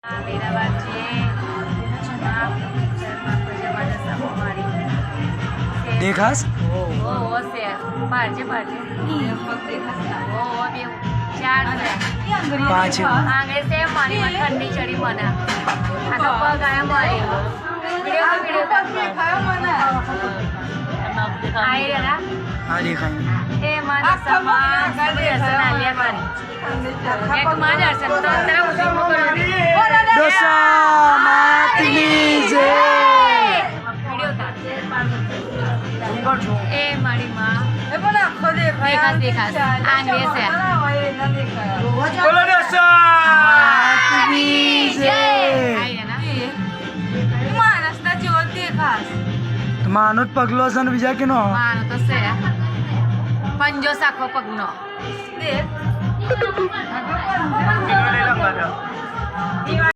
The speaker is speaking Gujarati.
मेरा बात છે દેખાસ ઓ છે પાડજે પાડજે ઓ બે ચાર પાંચ આંગળે છે મારી મને ઠંડી ચડી મને આ તો પગ આયા મારી આઈ રહ્યા હા દેખાય એ મારા સમા દર્શન આલ્યા કરી એક માં દર્શન તો તરફ ઉસમો કરો દશા માતની જય એ મારી માં દેખાસ દેખાસ આંગળે છે બોલો દશા માતની જય આઈ રહ્યા તો માનો જ પગલો છે ને બીજા કે નો માનો તો છે પંજો સાખો પગનો